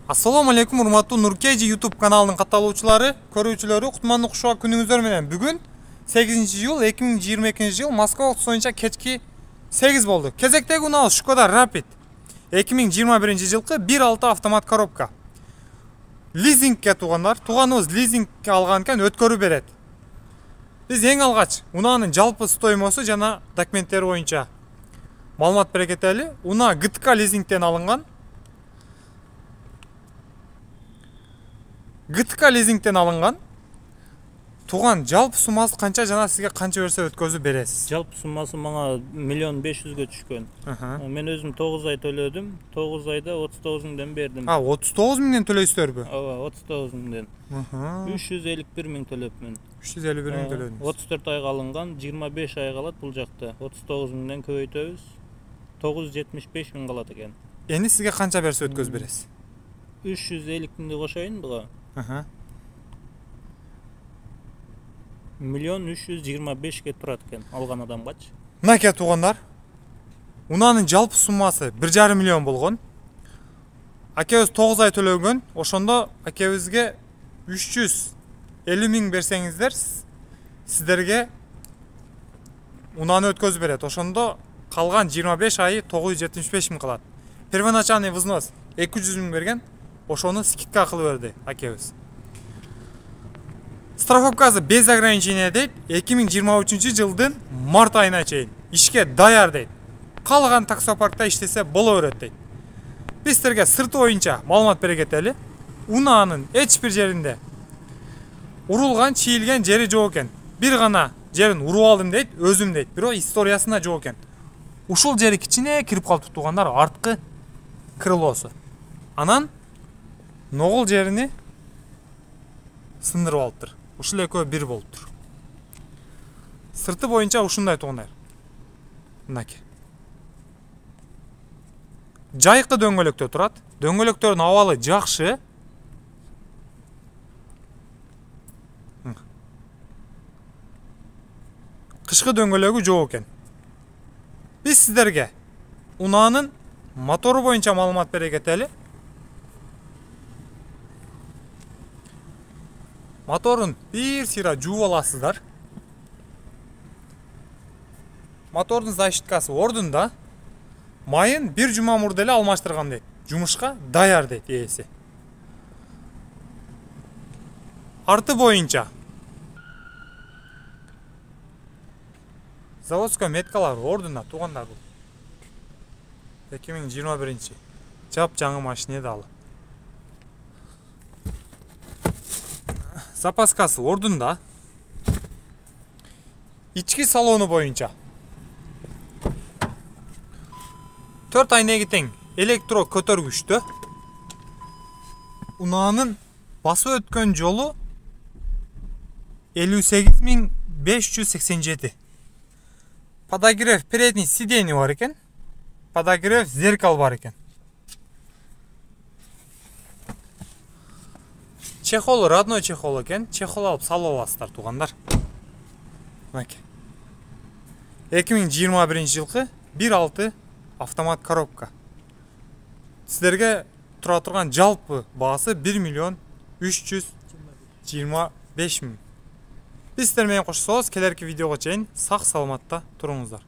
Assalamu alaikum, урматтуу Нуркежи YouTube каналынын катталуучулары, көрүүчүлөрү, кутмандуу кушуга күнүңүздөр менен. Бүгүн 8-iyul 2022 Москва убакыты боюнча кечки 8 болду. Кезектеги унаабыз Шкода Rapid 2021 жылкы 1.6 автомат коробка. Лизингке туганыбыз лизингке алган экен, өткөрүү берет. Биз эң алгач унаанын жалпы стоимосу жана документтери боюнча маалымат бере кетели. Унаа ГТК лизингден алынган. ГТК лизингден алынган. Туган жалпы суммасы канча жана сизге канча берсе өткөзүп бересиз? Жалпы суммасы мага 1.500.000 түшкөн. Мен өзүм 9 ай төлөдүм. 9 айда 39.000 бердим. 39.000 төлөйсүзбү? Ооба, 39.000. 351.000 төлөпмүн. 351.000 төлөдүңүз. 34 айга алынган, 25 ай калат бул жакта. 39.000 көбөйтөбүз. 975.000 калат экен. Эми сизге канча берсе өткөзүп бересиз? 350.000 кошоюн буга. 1.325.000 турат экен алган адамгачы. Мынакей туугандар, унаанын жалпы суммасы 1,5 миллион болгон. Акебиз 9 ай төлөгөн, ошондо акебизге 350.000 берсеңиздер, сиздерге унааны өткөзүп берет. Ошондо калган 25 айы 975.000 калат. Первоначальный взнос 200.000 берген, ошону скидка кылып берди акебиз. Страховкасы без ограничения дейт. 2023 жылдын март айына чейин ишке даяр дейт. Калган таксопаркта иштесе боло берет дейт. Биз силерге сырты боюнча маалымат бере кетели. Унаанын эч бир жеринде урулган, чийилген жери жок экен. Бир гана жерин уруп алдым дейт, өзүм дейт. Бирок историясында жок экен. Ушул жери кичине кирип калыптыр туугандар, арткы крылосу. Анан ногул жерини сындырып алыптыр. Ушул экөө бир болуптур. Сырты боюнча ушундай туугандар. Мынакей. Жайкы дөңгөлөктө турат. Дөңгөлөктөрдүн абалы жакшы. Кышкы дөңгөлөгү жок экен. Биз сиздерге унаанын мотору боюнча маалымат бере кетели. Моторун бир сыйра жууп аласыздар. Мотордун защиткасы ордунда. Майын бир жума мурда эле алмаштырган дейт. Жумушка даяр дейт ээси. Арты боюнча заводской меткалар ордунда туугандар бул. 2021. Жап жаңы машина далы. Запаскасы ордунда. Ички салону боюнча 4 айнеги тең электро көтөргүчтө. Унаанын басып өткөн жолу 58.587. Подогрев передний сиденье бар экен. Подогрев зеркал бар экен. Чехол родной чехол экен. Чехол алып салып аласыздар туугандар. Мынакей. 2021 жылкы 1.6 автомат коробка. Сиздерге тура турган жалпы баасы 1.325.000. Биз сиздер менен коштошобуз. Келерки видеого чейин сак саламатта туруңуздар.